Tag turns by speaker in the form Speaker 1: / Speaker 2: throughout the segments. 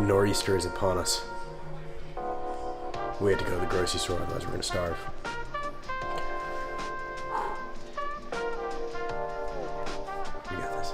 Speaker 1: The nor'easter is upon us. We had to go to the grocery store, otherwise we're gonna starve. We got this.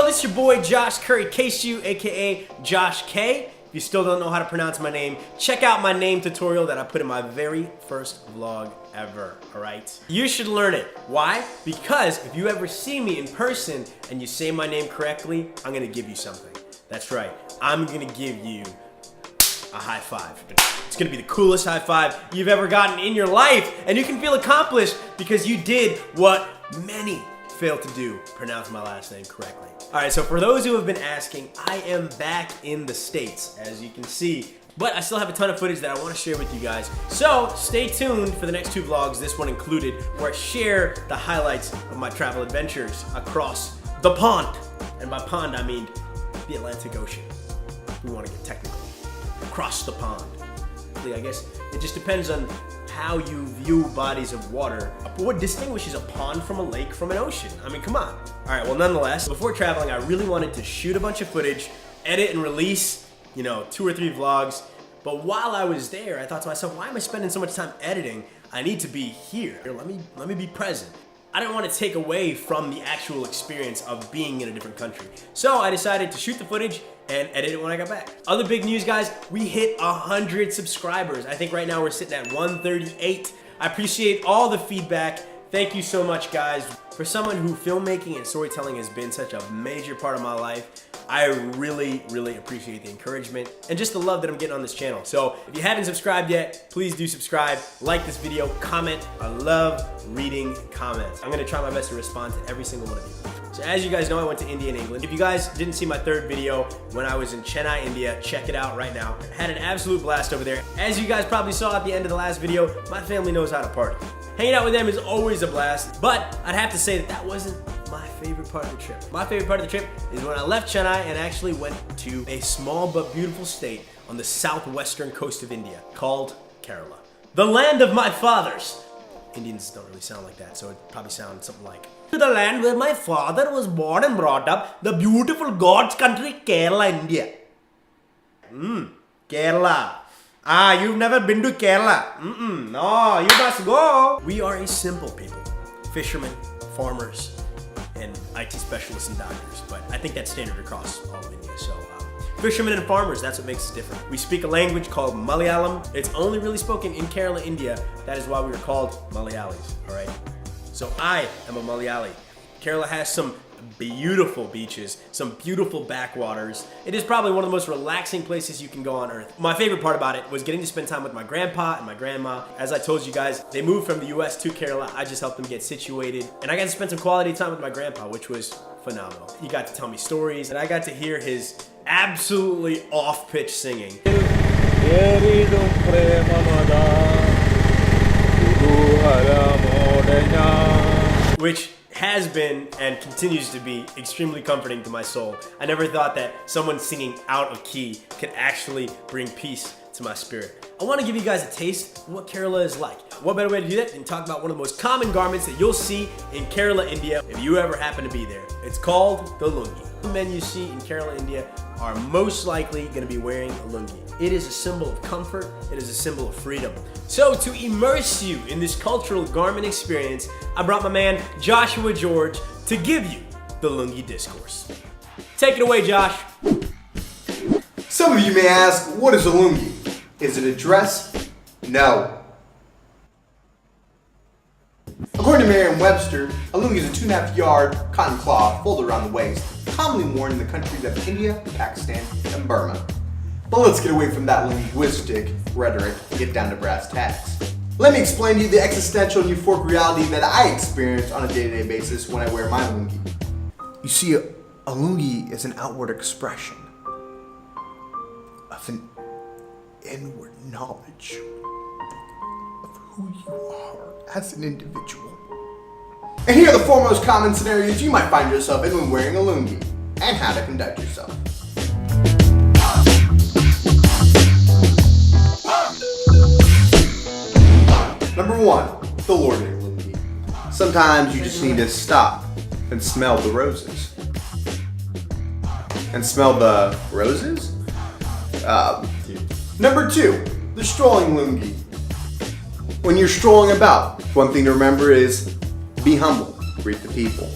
Speaker 2: It's your boy Josh Curry Keishu, aka Josh K. If you still don't know how to pronounce my name, check out my name tutorial that I put in my very first vlog ever, alright? You should learn it. Why? Because if you ever see me in person and you say my name correctly, I'm gonna give you something. That's right, I'm gonna give you a high five. It's gonna be the coolest high five you've ever gotten in your life, and you can feel accomplished because you did what many failed to do, pronounce my last name correctly. All right, so for those who have been asking, I am back in the States, as you can see, but I still have a ton of footage that I want to share with you guys. So stay tuned for the next two vlogs, this one included, where I share the highlights of my travel adventures across the pond. And by pond, I mean the Atlantic Ocean. We want to get technical. Across the pond. I guess it just depends on how you view bodies of water. What distinguishes a pond from a lake from an ocean? I mean, come on. All right, well, nonetheless, before traveling, I really wanted to shoot a bunch of footage, edit and release, 2 or 3 vlogs. But while I was there, I thought to myself, why am I spending so much time editing? I need to be here. Let me be present. I didn't want to take away from the actual experience of being in a different country. So I decided to shoot the footage and edit it when I got back. Other big news, guys, we hit 100 subscribers. I think right now we're sitting at 138. I appreciate all the feedback. Thank you so much, guys. For someone who filmmaking and storytelling has been such a major part of my life, I really, really appreciate the encouragement and just the love that I'm getting on this channel. So if you haven't subscribed yet, please do subscribe, like this video, comment. I love reading comments. I'm gonna try my best to respond to every single one of you. So as you guys know, I went to India and England. If you guys didn't see my third video when I was in Chennai, India, check it out right now. I had an absolute blast over there. As you guys probably saw at the end of the last video, my family knows how to party. Hanging out with them is always a blast, but I'd have to say that that wasn't my favorite part of the trip. My favorite part of the trip is when I left Chennai and actually went to a small but beautiful state on the southwestern coast of India called Kerala. The land of my fathers. Indians don't really sound like that, so it probably sounds something like, to the land where my father was born and brought up, the beautiful God's country, Kerala, India. Kerala. Ah, you've never been to Kerala. No, you must go. We are a simple people. Fishermen, farmers, and IT specialists and doctors. But I think that's standard across all of India. So fishermen and farmers, that's what makes us different. We speak a language called Malayalam. It's only really spoken in Kerala, India. That is why we are called Malayalis, all right? So I am a Malayali. Kerala has some beautiful beaches, some beautiful backwaters. It is probably one of the most relaxing places you can go on earth. My favorite part about it was getting to spend time with my grandpa and my grandma. As I told you guys, they moved from the US to Kerala. I just helped them get situated. And I got to spend some quality time with my grandpa, which was phenomenal. He got to tell me stories, and I got to hear his absolutely off-pitch singing. Which has been and continues to be extremely comforting to my soul. I never thought that someone singing out of key could actually bring peace to my spirit. I want to give you guys a taste of what Kerala is like. What better way to do that than talk about one of the most common garments that you'll see in Kerala, India, if you ever happen to be there. It's called the lungi. The men you see in Kerala, India are most likely going to be wearing a lungi. It is a symbol of comfort. It is a symbol of freedom. So to immerse you in this cultural garment experience, I brought my man Joshua George to give you the lungi discourse. Take it away, Josh.
Speaker 3: Some of you may ask, what is a lungi? Is it a dress? No. According to Merriam-Webster, a lungi is a 2.5-yard cotton cloth folded around the waist, commonly worn in the countries of India, Pakistan, and Burma. But let's get away from that linguistic rhetoric and get down to brass tacks. Let me explain to you the existential and euphoric reality that I experience on a day-to-day basis when I wear my lungi. You see, a lungi is an outward expression of an inward knowledge of who you are as an individual. And here are the foremost common scenarios you might find yourself in when wearing a lungi, and how to conduct yourself. Number 1, the Lord in a lungi. Sometimes you just need to stop and smell the roses. And smell the roses? Number 2, the strolling lungi. When you're strolling about, one thing to remember is be humble, greet the people.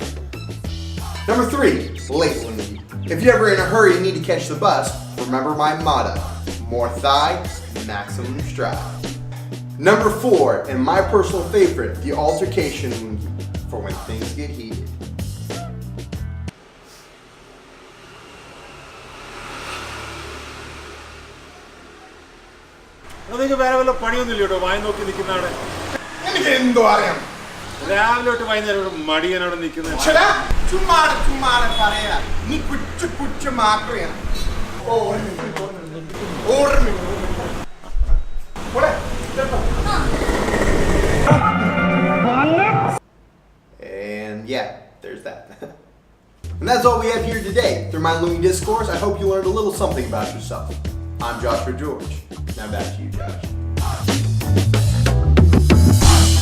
Speaker 3: Number 3, late lungi. If you're ever in a hurry and need to catch the bus, remember my motto, more thigh, maximum stride. Number 4, and my personal favorite, the altercation lungi, for when things get heated.
Speaker 4: നിങ്ങൾക്ക് വേറെ വല്ല പണിയൊന്നുമില്ല കേട്ടോ വായി നോക്കി നിൽക്കുന്നവിടെ
Speaker 3: എനിക്ക് എന്തോ അറിയാം
Speaker 4: രാവിലെ തൊട്ട് വൈകുന്നേരം ഇവിടെ മടിയനവിടെ നിൽക്കുന്നത്
Speaker 3: ചുമ്മാ പറയാ നീ കുറ്റമാക്കുകയാണ് And yeah, there's that. And that's all we have here today. Through my lungi discourse, I hope you learned a little something about yourself. I'm Joshua George. Now back to you, Josh.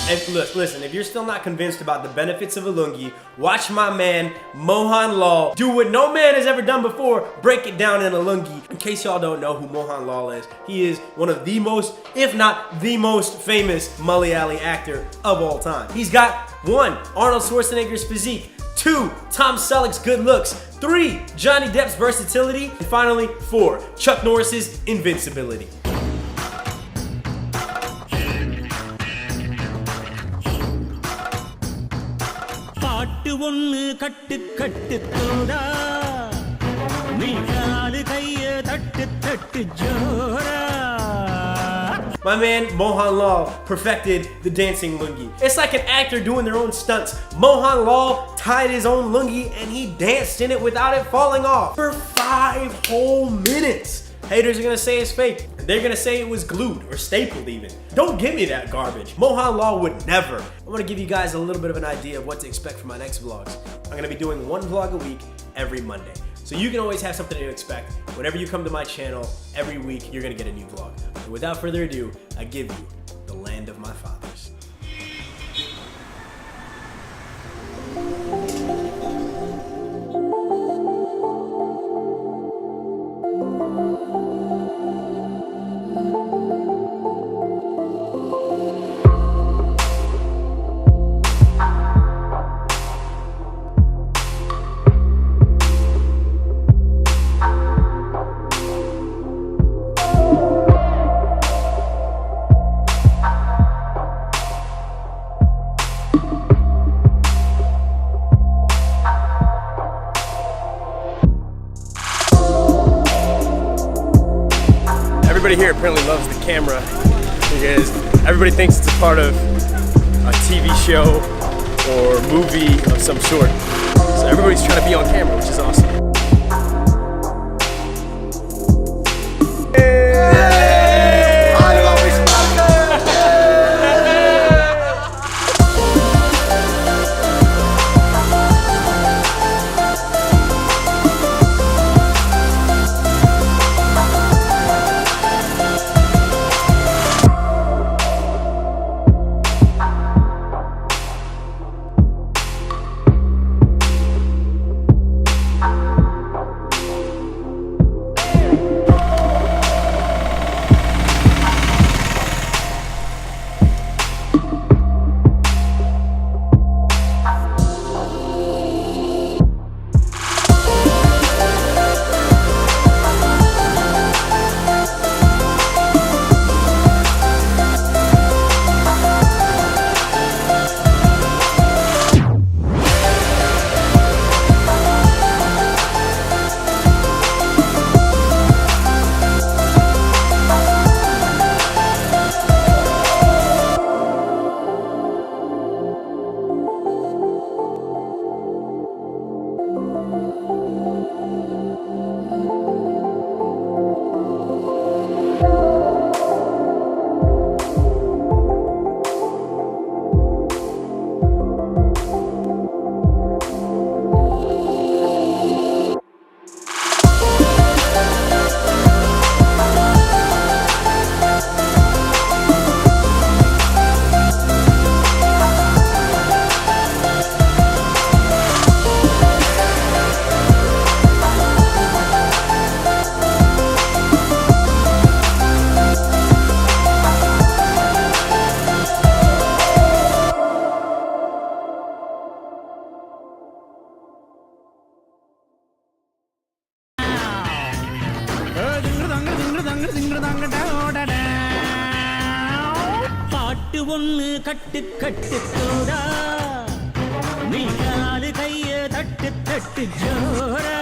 Speaker 2: And listen, if you're still not convinced about the benefits of a lungi, watch my man Mohan Lal do what no man has ever done before, break it down in a lungi. In case y'all don't know who Mohan Lal is, he is one of the most, if not the most famous Malayali actor of all time. He's got 1, Arnold Schwarzenegger's physique, 2, Tom Selleck's good looks, 3, Johnny Depp's versatility, and finally 4, Chuck Norris's invincibility.
Speaker 5: பாட்டு ஒண்ணு கட்டு கட்டு தோடா நீ காலு கைய தட்டு தட்டு ஜோரா.
Speaker 2: My man Mohan Lal perfected the dancing lungi. It's like an actor doing their own stunts. Mohan Lal tied his own lungi and he danced in it without it falling off for 5 whole minutes. Haters are gonna say it's fake. They're gonna say it was glued or stapled even. Don't give me that garbage. Mohan Lal would never. I'm gonna give you guys a little bit of an idea of what to expect from my next vlogs. I'm gonna be doing 1 vlog a week every Monday. So you can always have something to expect. Whenever you come to my channel, every week you're gonna get a new vlog. And without further ado, I give you the land of my fathers. Everybody here apparently loves the camera because everybody thinks it's a part of a TV show or movie of some sort. So everybody's trying to be on camera, which is awesome.
Speaker 5: பாட்டு ஒண்ணு கட்டு கட்டு தோடா நீ காலு கைய தட்டு தட்டு ஜோரா